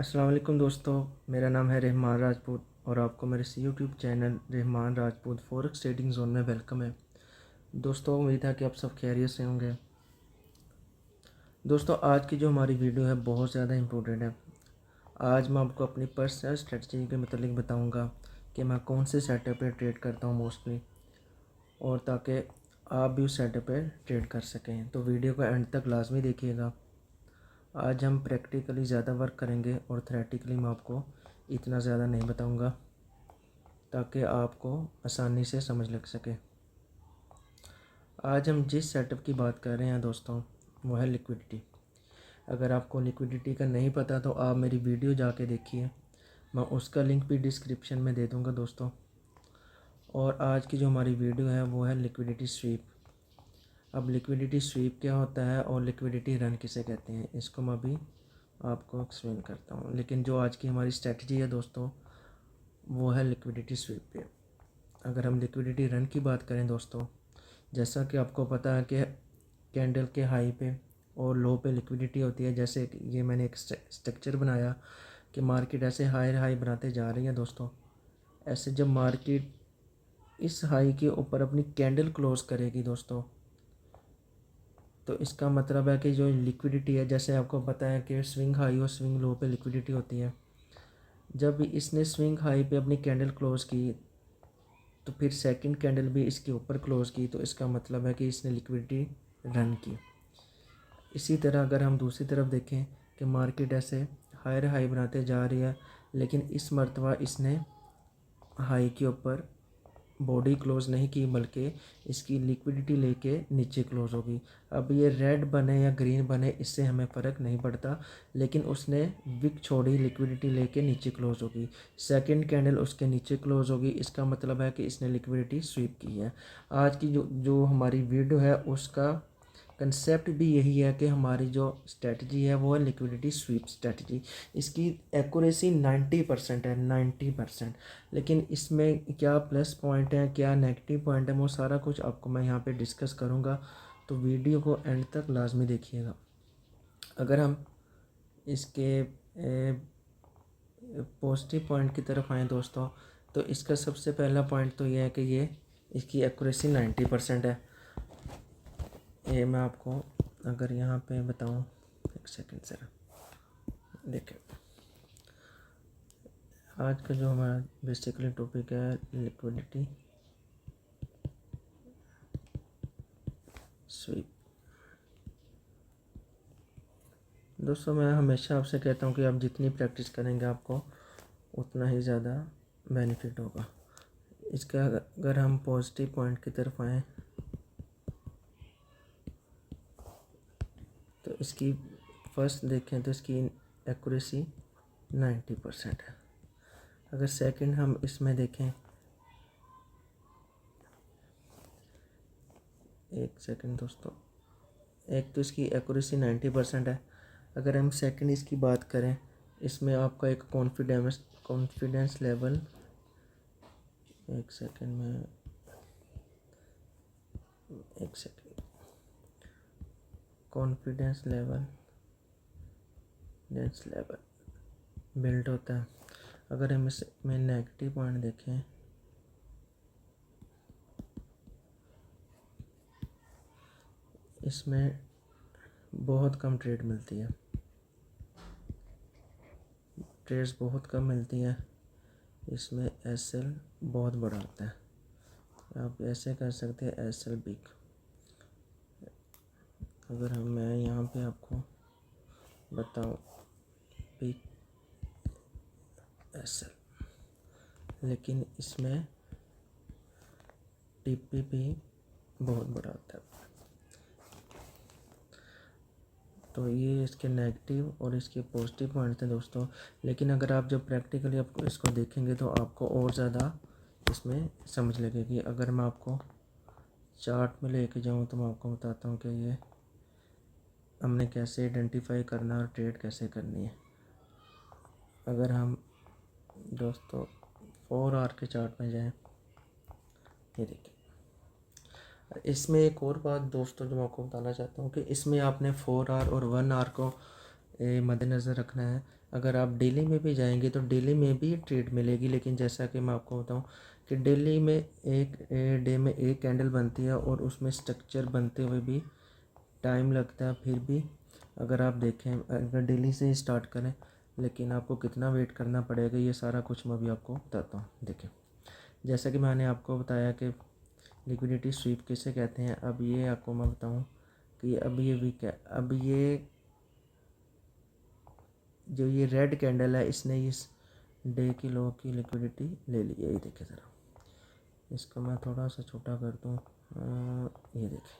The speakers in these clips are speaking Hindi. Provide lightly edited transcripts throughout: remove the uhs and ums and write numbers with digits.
अस्सलाम वालेकुम दोस्तों, मेरा नाम है रहमान राजपूत और आपको मेरे इस YouTube channel Rahman Rajput forex trading zone में वेलकम है। दोस्तों, उम्मीद है कि आप सब खैरियत से होंगे। दोस्तों, आज की जो हमारी वीडियो है बहुत ज़्यादा इम्पोर्टेंट है। आज मैं आपको अपनी पर्सनल स्ट्रेटजी के मतलब बताऊँगा कि मैं कौन से सेटअप पे ट्रेड करता हूँ मोस्टली, और ताकि आप भी उस सेटअप पे ट्रेड कर सकें। तो वीडियो को एंड तक लाजमी देखिएगा। आज हम प्रैक्टिकली ज़्यादा वर्क करेंगे और थ्योरेटिकली मैं आपको इतना ज़्यादा नहीं बताऊंगा, ताकि आपको आसानी से समझ लग सके। आज हम जिस सेटअप की बात कर रहे हैं दोस्तों, वो है लिक्विडिटी। अगर आपको लिक्विडिटी का नहीं पता तो आप मेरी वीडियो जाके देखिए, मैं उसका लिंक भी डिस्क्रिप्शन में दे दूँगा दोस्तों। और आज की जो हमारी वीडियो है वो है लिक्विडिटी स्वीप। अब लिक्विडिटी स्वीप क्या होता है और लिक्विडिटी रन किसे कहते हैं, इसको मैं अभी आपको एक्सप्लेन करता हूँ। लेकिन जो आज की हमारी स्ट्रेटजी है दोस्तों, वो है लिक्विडिटी स्वीप पे। अगर हम लिक्विडिटी रन की बात करें दोस्तों, जैसा कि आपको पता है कि कैंडल के हाई पे और लो पे लिक्विडिटी होती है। जैसे ये मैंने एक स्ट्रक्चर बनाया कि मार्केट ऐसे हाई हाई बनाते जा रही है दोस्तों। ऐसे जब मार्केट इस हाई के ऊपर अपनी कैंडल क्लोज करेगी दोस्तों, तो इसका मतलब है कि जो लिक्विडिटी है, जैसे आपको पता है कि स्विंग हाई और स्विंग लो पे लिक्विडिटी होती है। जब इसने स्विंग हाई पे अपनी कैंडल क्लोज़ की, तो फिर सेकंड कैंडल भी इसके ऊपर क्लोज़ की, तो इसका मतलब है कि इसने लिक्विडिटी रन की। इसी तरह अगर हम दूसरी तरफ देखें कि मार्केट ऐसे हायर हाई बनाते जा रही है, लेकिन इस मर्तबा इसने हाई के ऊपर बॉडी क्लोज़ नहीं की, बल्कि इसकी लिक्विडिटी लेके नीचे क्लोज़ होगी। अब ये रेड बने या ग्रीन बने, इससे हमें फ़र्क नहीं पड़ता, लेकिन उसने विक छोड़ी, लिक्विडिटी लेके नीचे क्लोज़ होगी। सेकंड कैंडल उसके नीचे क्लोज़ होगी, इसका मतलब है कि इसने लिक्विडिटी स्वीप की है। आज की जो जो हमारी वीडियो है उसका कंसेप्ट भी यही है कि हमारी जो स्ट्रेटजी है वो है लिक्विडिटी स्वीप स्ट्रेटजी। इसकी एक्यूरेसी 90% है, 90%। लेकिन इसमें क्या प्लस पॉइंट है, क्या नेगेटिव पॉइंट है, वो सारा कुछ आपको मैं यहाँ पे डिस्कस करूँगा। तो वीडियो को एंड तक लाजमी देखिएगा। अगर हम इसके पॉजिटिव पॉइंट की तरफ आएँ दोस्तों, तो इसका सबसे पहला पॉइंट तो ये है कि ये इसकी एक्यूरेसी 90% है। ये मैं आपको अगर यहाँ पे बताऊँ, एक सेकंड सर, देखें। आज का जो हमारा बेसिकली टॉपिक है लिक्विडिटी स्वीप। दोस्तों, मैं हमेशा आपसे कहता हूँ कि आप जितनी प्रैक्टिस करेंगे आपको उतना ही ज़्यादा बेनिफिट होगा। इसका अगर हम पॉजिटिव पॉइंट की तरफ आएँ, तो इसकी फर्स्ट देखें तो इसकी एक्यूरेसी 90% है। अगर सेकंड हम इसमें देखें, एक सेकंड दोस्तों, एक तो इसकी एक्यूरेसी 90% है। अगर हम सेकंड इसकी बात करें, इसमें आपका एक कॉन्फिडेंस लेवल, एक सेकंड में, एक सेकंड, कॉन्फिडेंस लेवल बिल्ड होता है। अगर हम इसमें नेगेटिव पॉइंट देखें, इसमें बहुत कम ट्रेड मिलती है, ट्रेड्स बहुत कम मिलती है। इसमें एसएल बहुत बड़ा होता है। आप ऐसे कर सकते हैं एसएल बिग। अगर मैं यहाँ पे आपको बताऊँ बिग एसएल, लेकिन इसमें टीपी भी बहुत बड़ा होता है। तो ये इसके नेगेटिव और इसके पॉजिटिव पॉइंट थे दोस्तों। लेकिन अगर आप जब प्रैक्टिकली आपको इसको देखेंगे तो आपको और ज़्यादा इसमें समझ लगेगी। अगर मैं आपको चार्ट में लेके जाऊँ तो मैं आपको बताता हूँ कि ये हमने कैसे आइडेंटिफाई करना और ट्रेड कैसे करनी है। अगर हम दोस्तों 4 आवर के चार्ट में जाएं, ये देखिए। इसमें एक और बात दोस्तों जो मैं आपको बताना चाहता हूँ कि इसमें आपने 4 आवर और 1 आवर को मद्देनज़र रखना है। अगर आप डेली में भी जाएंगे तो डेली में भी ट्रेड मिलेगी, लेकिन जैसा कि मैं आपको बताऊं कि डेली में एक डे में एक कैंडल बनती है और उसमें स्ट्रक्चर बनते हुए भी टाइम लगता है। फिर भी अगर आप देखें, अगर डेली से स्टार्ट करें, लेकिन आपको कितना वेट करना पड़ेगा ये सारा कुछ मैं भी आपको बताता हूँ। देखें, जैसा कि मैंने आपको बताया कि लिक्विडिटी स्वीप किसे कहते हैं। अब ये आपको मैं बताऊँ कि अब ये वीक है। अब ये जो ये रेड कैंडल है, इसने इस डे की लो की लिक्विडिटी ले ली है। ये देखिए ज़रा, इसको मैं थोड़ा सा छोटा कर दूँ। ये देखिए,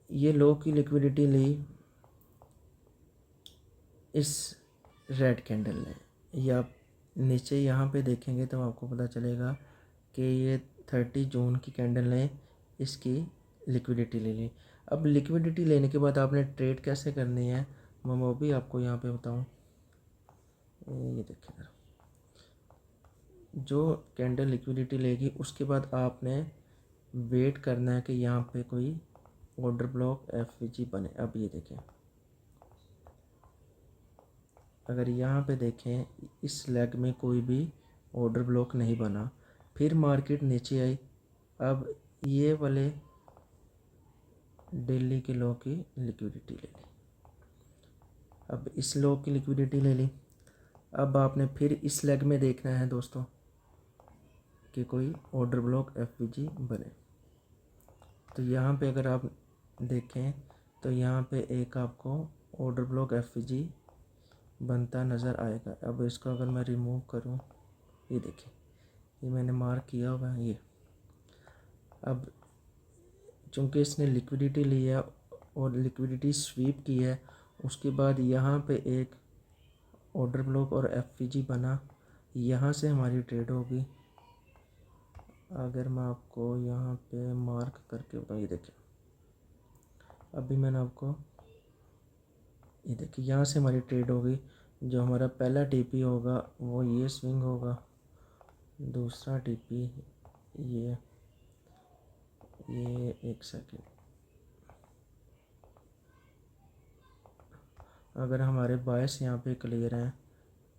ये लो की लिक्विडिटी ली इस रेड कैंडल ने। या आप नीचे यहाँ पे देखेंगे तो आपको पता चलेगा कि ये 30 जून की कैंडल ने इसकी लिक्विडिटी ले ली। अब लिक्विडिटी लेने के बाद आपने ट्रेड कैसे करनी है मैं वो भी आपको यहाँ पे बताऊँ। ये देखिए ज़रा, जो कैंडल लिक्विडिटी लेगी उसके बाद आपने वेट करना है कि यहाँ पे कोई ऑर्डर ब्लॉक एफवीजी बने। अब ये देखें, अगर यहाँ पे देखें इस लेग में कोई भी ऑर्डर ब्लॉक नहीं बना, फिर मार्केट नीचे आई। अब ये वाले डेली के लो की लिक्विडिटी ले ली। अब इस लो की लिक्विडिटी ले ली। अब आपने फिर इस लेग में देखना है दोस्तों कि कोई ऑर्डर ब्लॉक एफवीजी बने। तो यहाँ पे अगर आप देखें तो यहाँ पे एक आपको ऑर्डर ब्लॉक एफवीजी बनता नज़र आएगा। अब इसको अगर मैं रिमूव करूँ, ये देखिए, ये मैंने मार्क किया हुआ है ये। अब चूँकि इसने लिक्विडिटी ली है और लिक्विडिटी स्वीप की है, उसके बाद यहाँ पे एक ऑर्डर ब्लॉक और एफवीजी बना, यहाँ से हमारी ट्रेड होगी। अगर मैं आपको यहाँ पे मार्क करके बताऊँ, ये देखिए, अभी मैंने आपको ये देखिए यहाँ से हमारी ट्रेड होगी। जो हमारा पहला टीपी होगा वो ये स्विंग होगा, दूसरा टीपी ये एक सेकेंड, अगर हमारे बायस यहाँ पे क्लियर हैं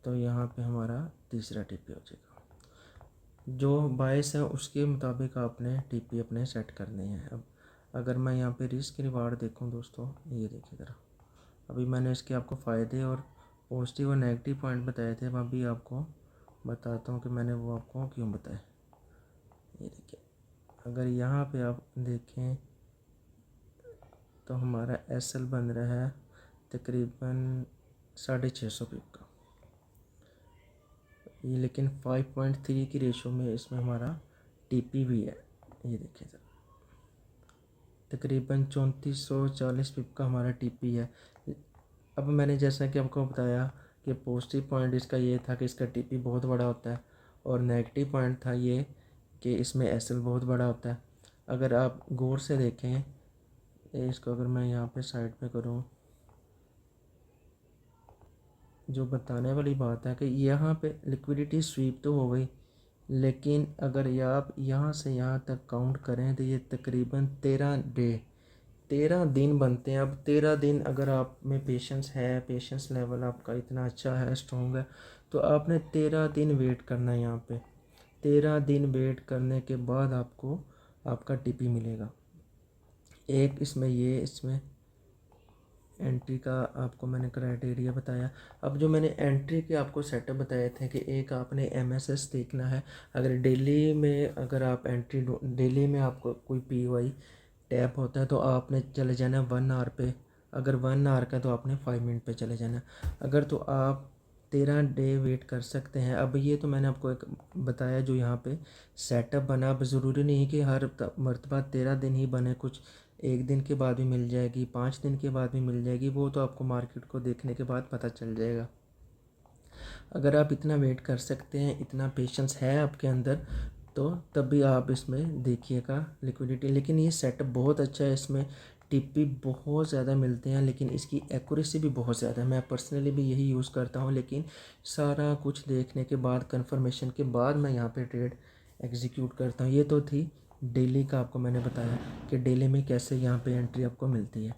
तो यहाँ पे हमारा तीसरा टीपी हो जाएगा। जो बायस है उसके मुताबिक आपने टीपी अपने सेट करने हैं। अब अगर मैं यहाँ पे रिस्क रिवार्ड देखूँ दोस्तों, ये देखिए ज़रा, अभी मैंने इसके आपको फ़ायदे और पॉजिटिव और नेगेटिव पॉइंट बताए थे। मैं अभी आपको बताता हूँ कि मैंने वो आपको क्यों बताए। ये देखिए, अगर यहाँ पे आप देखें तो हमारा एसएल बन रहा है तकरीबन 650 पिप का, ये लेकिन 5.3 की रेशो में इसमें हमारा टीपी भी है। ये देखिए सर, तकरीबन 3440 पिप का हमारा टीपी है। अब मैंने जैसा कि आपको बताया कि पॉजिटिव पॉइंट इसका ये था कि इसका टीपी बहुत बड़ा होता है, और नेगेटिव पॉइंट था ये कि इसमें एसएल बहुत बड़ा होता है। अगर आप गौर से देखें इसको, अगर मैं यहाँ पे साइड पे करूँ, जो बताने वाली बात है कि यहाँ पे लिक्विडिटी स्वीप तो हो गई, लेकिन अगर ये आप यहाँ से यहाँ तक काउंट करें तो ये तकरीबन 13 दिन बनते हैं। अब 13 दिन अगर आप में पेशेंस है, पेशेंस लेवल आपका इतना अच्छा है, स्ट्रॉन्ग है, तो आपने 13 दिन वेट करना है। यहाँ पे 13 दिन वेट करने के बाद आपको आपका टीपी मिलेगा। एक इसमें एंट्री का आपको मैंने क्राइटेरिया बताया। अब जो मैंने एंट्री के आपको सेटअप बताए थे कि एक आपने एमएसएस देखना है। अगर डेली में अगर आप एंट्री डेली में आपको कोई पीवाई टैप होता है तो आपने चले जाना है 1 आवर पे। अगर 1 आवर का तो आपने 5 मिनट पे चले जाना। अगर तो आप 13 डे वेट कर सकते हैं। अब ये तो मैंने आपको एक बताया जो यहाँ पे सेटअप बना। अब ज़रूरी नहीं कि हर मरतबा 13 दिन ही बने, कुछ एक दिन के बाद भी मिल जाएगी, 5 दिन के बाद भी मिल जाएगी, वो तो आपको मार्केट को देखने के बाद पता चल जाएगा। अगर आप इतना वेट कर सकते हैं, इतना पेशेंस है आपके अंदर, तो तभी आप इसमें देखिएगा लिक्विडिटी। लेकिन ये सेटअप बहुत अच्छा है, इसमें टिप भी बहुत ज़्यादा मिलते हैं, लेकिन इसकी एक्यूरेसी भी बहुत ज़्यादा है। मैं पर्सनली भी यही यूज़ करता हूँ, लेकिन सारा कुछ देखने के बाद, कंफर्मेशन के बाद मैं यहाँ पे ट्रेड एग्जीक्यूट करता हूँ। ये तो थी डेली का, आपको मैंने बताया कि डेली में कैसे यहाँ पे एंट्री आपको मिलती है।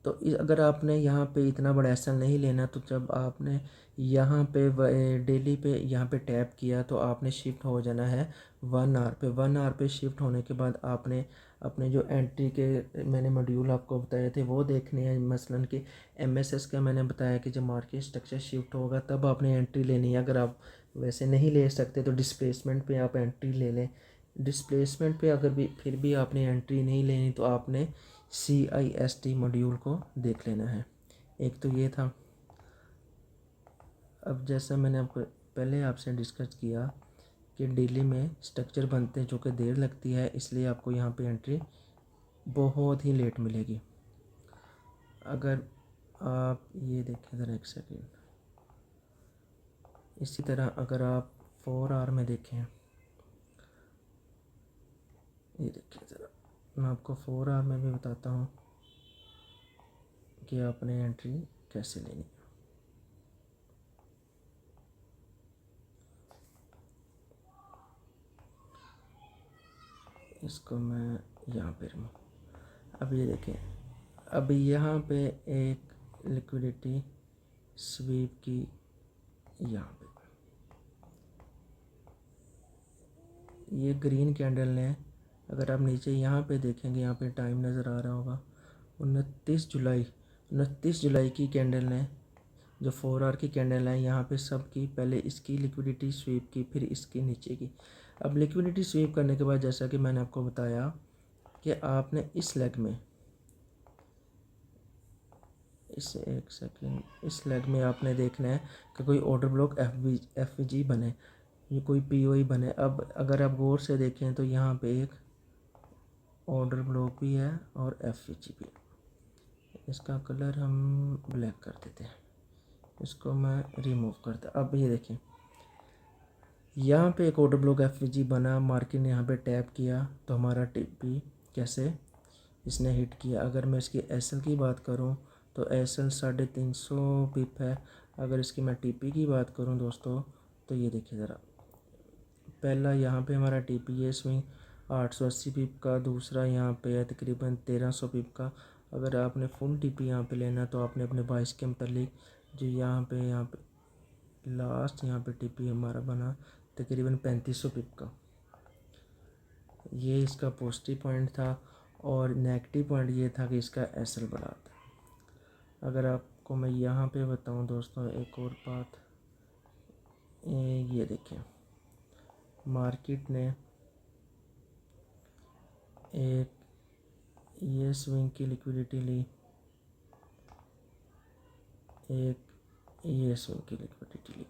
तो अगर आपने यहाँ पे इतना बड़ा एसएल नहीं लेना, तो जब आपने यहाँ पे डेली पे यहाँ पे टैप किया तो आपने शिफ्ट हो जाना है 1 आवर पे। 1 आवर पे शिफ्ट होने के बाद आपने अपने जो एंट्री के मैंने मॉड्यूल आपको बताए थे वो देखने हैं। मसलन कि एमएसएस का मैंने बताया कि जब मार्केट स्ट्रक्चर शिफ्ट होगा तब आपने एंट्री लेनी है। अगर आप वैसे नहीं ले सकते तो डिस्प्लेसमेंट पे आप एंट्री ले लें। डिस्प्लेसमेंट पे अगर भी फिर भी आपने एंट्री नहीं लेनी तो आपने CIST मॉड्यूल को देख लेना है। एक तो ये था। अब जैसा मैंने आपको पहले आपसे डिस्कस किया कि डेली में स्ट्रक्चर बनते हैं जो कि देर लगती है, इसलिए आपको यहाँ पे एंट्री बहुत ही लेट मिलेगी। अगर आप ये देखें ज़रा एक सेकेंड, इसी तरह अगर आप 4 आवर में देखें, ये देखिए ज़रा, मैं आपको 4 आवर में भी बताता हूँ कि आपने एंट्री कैसे लेनी है। इसको मैं यहाँ पे रिमूव। अब ये देखें, अब यहाँ पे एक लिक्विडिटी स्वीप की यहाँ पे ये ग्रीन कैंडल ने, अगर आप नीचे यहाँ पे देखेंगे, यहाँ पे टाइम नज़र आ रहा होगा 29 जुलाई की कैंडल ने, जो 4 आवर की कैंडल है, यहाँ पे सब की पहले इसकी लिक्विडिटी स्वीप की, फिर इसकी नीचे की। अब लिक्विडिटी स्वीप करने के बाद जैसा कि मैंने आपको बताया कि आपने इस लेग में, इस लेग में आपने देखना है कि कोई ऑर्डर ब्लॉक FVG बने, ये कोई POI बने। अब अगर आप गौर से देखें तो यहाँ पे एक ऑर्डर ब्लॉक भी है और FVG भी। इसका कलर हम ब्लैक कर देते हैं, इसको मैं रिमूव करता। अब ये देखें, यहाँ पे एक ऑर्डर ब्लॉक FVG बना, मार्केट ने यहाँ पे टैप किया तो हमारा TP कैसे इसने हिट किया। अगर मैं इसकी SL की बात करूँ तो SL 350 पिप है। अगर इसकी मैं TP की बात करूँ दोस्तों, तो ये देखिए ज़रा, पहला यहाँ पे हमारा TP है स्विंग 880 पिप का, दूसरा यहाँ पे है तकरीबन 1300 पिप का। अगर आपने फुल TP यहाँ पे लेना तो आपने अपने बाइस के मतलब जो यहाँ पे लास्ट यहाँ पे TP हमारा बना तकरीबन 3500 पिप का, ये इसका पॉजिटिव पॉइंट था। और नेगेटिव पॉइंट ये था कि इसका SL बढ़ा था। अगर आपको मैं यहाँ पे बताऊँ दोस्तों एक और बात, ये देखिए, मार्केट ने एक ये स्विंग की लिक्विडिटी ली, एक ये स्विंग की लिक्विडिटी ली।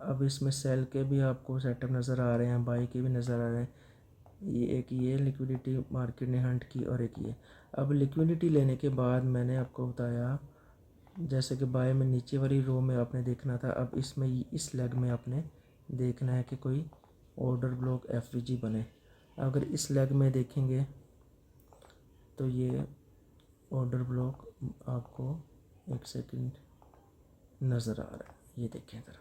अब इसमें सेल के भी आपको सेटअप नज़र आ रहे हैं, बाई के भी नज़र आ रहे हैं। ये लिक्विडिटी मार्केट ने हंट की और एक ये। अब लिक्विडिटी लेने के बाद मैंने आपको बताया जैसे कि बाय में नीचे वाली रो में आपने देखना था, अब इसमें इस लेग में आपने देखना है कि कोई ऑर्डर ब्लॉक FVG बने। अगर इस लेग में देखेंगे तो ये ऑर्डर ब्लॉक आपको एक सेकंड नज़र आ रहा है, ये देखें ज़रा,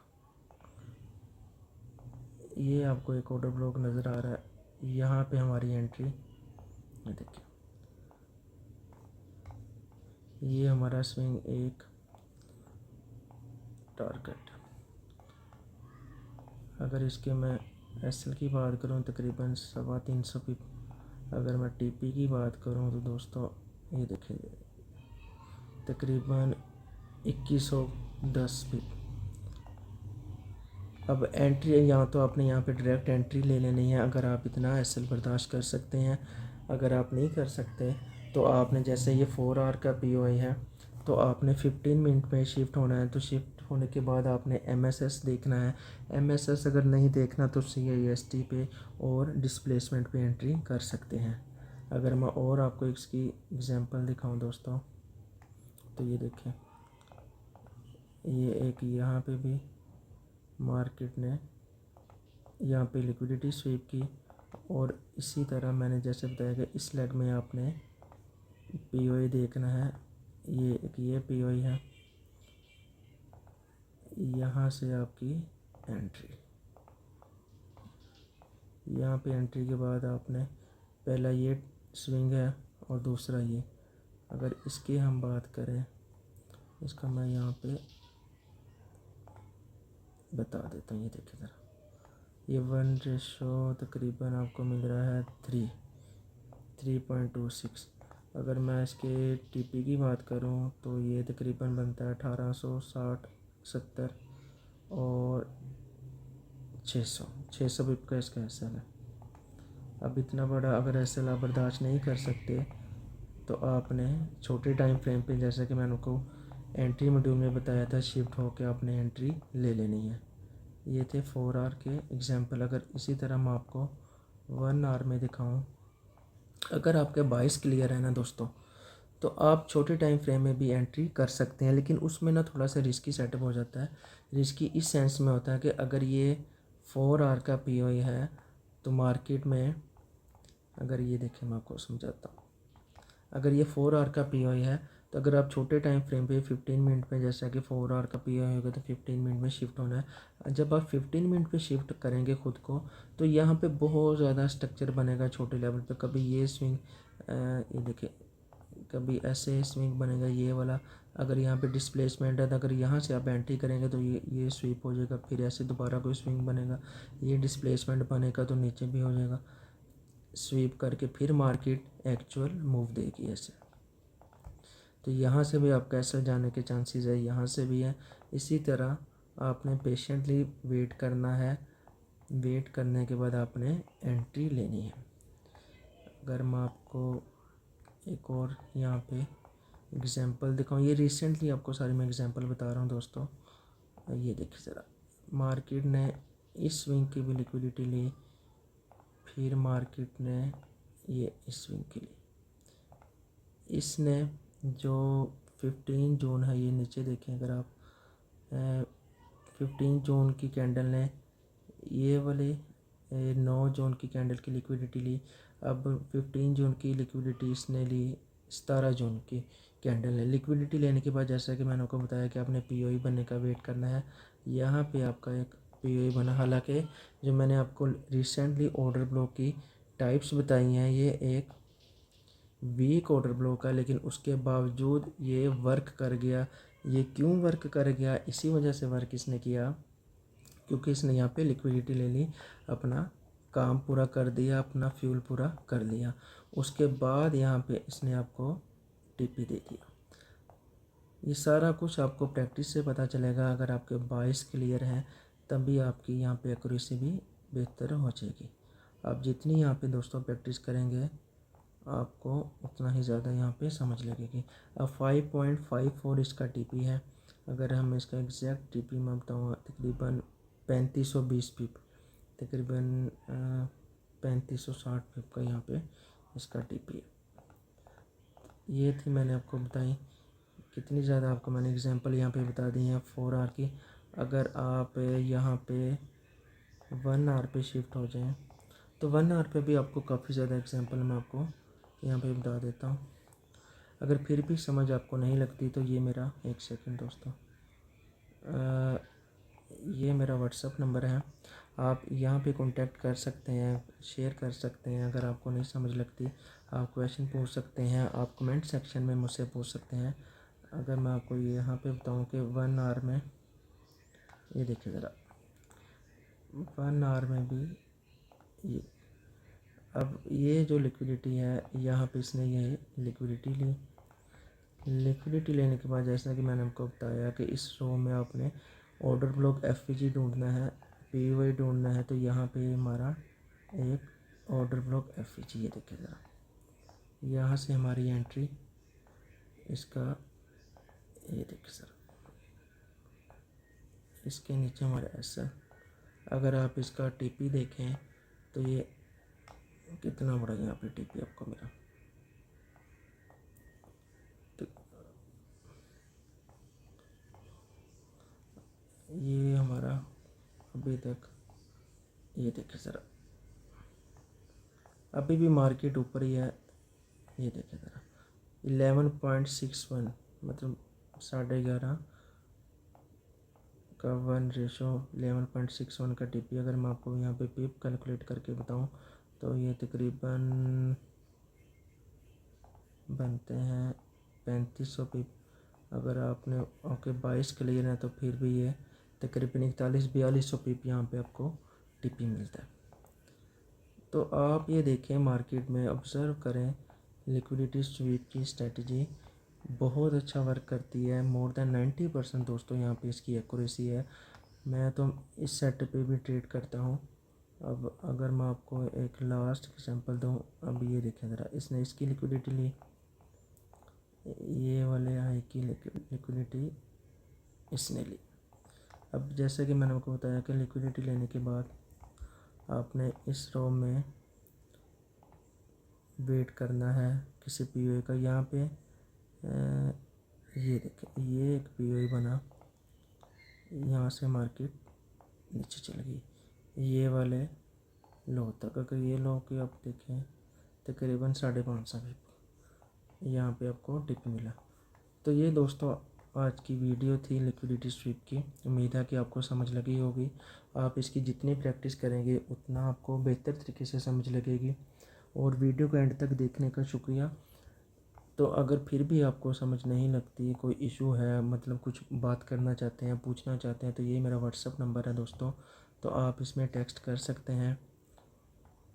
ये आपको एक ऑर्डर ब्लॉक नज़र आ रहा है। यहाँ पे हमारी एंट्री, ये देखिए, ये हमारा स्विंग एक टारगेट। अगर इसके मैं SL की बात करूँ तकरीबन 350 पिप। अगर मैं TP की बात करूँ तो दोस्तों ये देखिए तकरीबन 2110 पिप। अब एंट्री यहाँ तो आपने यहाँ पे डायरेक्ट एंट्री ले लेनी है अगर आप इतना SL बर्दाश्त कर सकते हैं। अगर आप नहीं कर सकते तो आपने, जैसे ये 4 आवर का POI है तो आपने 15 मिनट में शिफ्ट होना है। तो शिफ्ट होने के बाद आपने MSS देखना है। MSS अगर नहीं देखना तो CIST पे और डिस्प्लेसमेंट पे एंट्री कर सकते हैं। अगर मैं और आपको इसकी एग्जांपल दिखाऊं दोस्तों, तो ये देखें, ये एक यहाँ पे भी मार्केट ने यहाँ पे लिक्विडिटी स्वीप की, और इसी तरह मैंने जैसे बताया कि इस लेग में आपने POI देखना है। ये POI है, यहाँ से आपकी एंट्री, यहाँ पे एंट्री के बाद आपने पहला ये स्विंग है और दूसरा ये, अगर इसकी हम बात करें, इसका मैं यहाँ पे बता देता हूँ। ये देखिए ज़रा, ये 1 तकरीबन आपको मिल रहा है 3.26। अगर मैं इसके टीपी की बात करूँ तो ये तकरीबन बनता है 1860, 70 और 600 पिप का इसका एसएल है। अब इतना बड़ा अगर एसएल आप बर्दाश्त नहीं कर सकते तो आपने छोटे टाइम फ्रेम पे, जैसा कि मैंने आपको एंट्री मॉड्यूल में बताया था, शिफ्ट होकर आपने एंट्री ले लेनी है। ये थे 4 आवर के एग्जांपल। अगर इसी तरह मैं आपको 1 आवर में दिखाऊं, अगर आपके 22 क्लियर है ना दोस्तों, तो आप छोटे टाइम फ्रेम में भी एंट्री कर सकते हैं, लेकिन उसमें ना थोड़ा सा रिस्की सेटअप हो जाता है। रिस्की इस सेंस में होता है कि अगर ये 4 आवर का पीओई है तो मार्केट में, अगर ये देखें मैं आपको समझाता हूँ, अगर ये 4 आवर का पीओई है तो अगर आप छोटे टाइम फ्रेम पे 15 मिनट में, जैसा कि 4 आवर का पीओई होगा तो 15 मिनट में शिफ्ट होना है। जब आप 15 मिनट पे शिफ्ट करेंगे ख़ुद को, तो यहाँ पे बहुत ज़्यादा स्ट्रक्चर बनेगा छोटे लेवल पे। कभी ये स्विंग, ये देखिए, कभी ऐसे स्विंग बनेगा ये वाला। अगर यहाँ पे डिस्प्लेसमेंट है तो अगर यहाँ से आप एंट्री करेंगे तो ये स्वीप हो जाएगा, फिर ऐसे दोबारा कोई स्विंग बनेगा, ये डिस्प्लेसमेंट बनेगा तो नीचे भी हो जाएगा, स्वीप करके फिर मार्केट एक्चुअल मूव देगी ऐसे। तो यहाँ से भी आपका ऐसा जाने के चांसेस है, यहाँ से भी है। इसी तरह आपने पेशेंटली वेट करना है, वेट करने के बाद आपने एंट्री लेनी है। अगर मैं आपको एक और यहाँ पे एग्जांपल दिखाऊँ, ये रिसेंटली आपको सारी मैं एग्जांपल बता रहा हूँ दोस्तों। ये देखिए ज़रा, मार्केट ने इस स्विंग की भी लिक्विडिटी ली, फिर मार्केट ने ये इस स्विंग की ली। इसने जो 15 जून है, ये नीचे देखें अगर आप, 15 जून की कैंडल ने ये वाली 9 जून की कैंडल की लिक्विडिटी ली। अब 15 जून की लिक्विडिटी इसने ली 17 जून की कैंडल ने। लिक्विडिटी लेने के बाद, जैसा कि मैंने आपको बताया कि आपने पीओई बनने का वेट करना है, यहाँ पे आपका एक पीओई बना। हालांकि जो मैंने आपको रिसेंटली ऑर्डर ब्लॉक की टाइप्स बताई हैं, ये एक वीक ऑर्डर ब्लॉक है, लेकिन उसके बावजूद ये वर्क कर गया। ये क्यों वर्क कर गया? इसी वजह से वर्क इसने किया क्योंकि इसने यहाँ पे लिक्विडिटी ले ली, अपना काम पूरा कर दिया, अपना फ्यूल पूरा कर लिया। उसके बाद यहाँ पे इसने आपको टीपी दे दिया। ये सारा कुछ आपको प्रैक्टिस से पता चलेगा। अगर आपके 22 क्लियर हैं तभी आपकी यहाँ पे एक्यूरेसी भी बेहतर हो जाएगी। आप जितनी यहाँ पे दोस्तों प्रैक्टिस करेंगे आपको उतना ही ज़्यादा यहाँ पे समझ लगेगी। अब 5.54 इसका टीपी है। अगर हम इसका एग्जैक्ट टीपी मैं बताऊँ, तकरीबन 3520 पिप, तकरीबन 3560 पिप का यहाँ पे इसका टीपी है। ये थी मैंने आपको बताई, कितनी ज़्यादा आपको मैंने एग्जांपल यहाँ पे बता दी हैं 4 आवर की। अगर आप यहाँ पे 1 आवर पे शिफ्ट हो जाएं तो 1 आवर पे भी आपको काफ़ी ज़्यादा एग्जांपल मैं आपको यहाँ पे बता देता हूँ। अगर फिर भी समझ आपको नहीं लगती तो ये मेरा, एक सेकंड दोस्तों, ये मेरा व्हाट्सअप नंबर है, आप यहाँ पे कांटेक्ट कर सकते हैं, शेयर कर सकते हैं। अगर आपको नहीं समझ लगती आप क्वेश्चन पूछ सकते हैं, आप कमेंट सेक्शन में मुझसे पूछ सकते हैं। अगर मैं आपको यहाँ पे बताऊँ कि 1 आवर में, ये देखिए ज़रा, 1 आवर में भी ये, अब ये जो लिक्विडिटी है यहाँ पे इसने ये लिक्विडिटी ली। लिक्विडिटी लेने के बाद, जैसा कि मैंने आपको बताया कि इस रो में आपने ऑर्डर ब्लॉक एफपीजी ढूंढना है, पीओआई ढूंढना है। तो यहाँ पे हमारा एक ऑर्डर ब्लॉक एफपीजी, ये देखिए ज़रा, यहाँ से हमारी एंट्री, इसका ये देखिए सर, इसके नीचे हमारा ऐसा। अगर आप इसका टीपी देखें तो ये कितना बड़ा यहाँ पे टीपी आपको मिला। तो ये हमारा अभी तक, ये देखिए ज़रा, अभी भी मार्केट ऊपर ही है। ये देखिए ज़रा 11.61, मतलब 11.5 का 1:11.61 का टीपी। अगर मैं आपको यहाँ पे पिप कैलकुलेट करके बताऊँ तो ये तकरीबन बनते हैं 3500 पिप। अगर आपने ओके 22 क्लियर है तो फिर भी ये तकरीबन 41-4200 पिप यहाँ पे आपको टीपी मिलता है। तो आप ये देखें, मार्केट में ऑब्ज़र्व करें, लिक्विडिटी स्वीप की स्ट्रेटजी बहुत अच्छा वर्क करती है। मोर देन 90% दोस्तों यहाँ पे इसकी एक्यूरेसी है। मैं तो इस सेटअप पे भी ट्रेड करता हूँ। अब अगर मैं आपको एक लास्ट एग्जांपल दूँ, अब ये देखें ज़रा, इसने इसकी लिक्विडिटी ली, ये वाले हाई की लिक्विडिटी इसने ली। अब जैसे कि मैंने आपको बताया कि लिक्विडिटी लेने के बाद आपने इस रो में वेट करना है किसी पीओए का। यहाँ पे ये देखें, ये एक पीओए बना, यहाँ से मार्केट नीचे चल गई ये वाले लो तक। अगर ये लो की आप देखें तकरीबन 550 पिप यहाँ पे आपको टिप मिला। तो ये दोस्तों आज की वीडियो थी लिक्विडिटी स्वीप की। उम्मीद है कि आपको समझ लगी होगी। आप इसकी जितनी प्रैक्टिस करेंगे उतना आपको बेहतर तरीके से समझ लगेगी। और वीडियो को एंड तक देखने का शुक्रिया। तो अगर फिर भी आपको समझ नहीं लगती, कोई इशू है, मतलब कुछ बात करना चाहते हैं, पूछना चाहते हैं, तो ये मेरा व्हाट्सअप नंबर है दोस्तों, तो आप इसमें टेक्स्ट कर सकते हैं।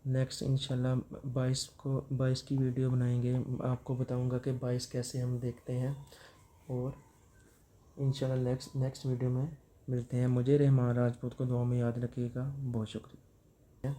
नेक्स्ट इंशाल्लाह 22 की वीडियो बनाएंगे। आपको बताऊंगा कि 22 कैसे हम देखते हैं। और इंशाल्लाह नेक्स्ट वीडियो में मिलते हैं। मुझे रहमान राजपूत को दुआ में याद रखिएगा। बहुत शुक्रिया।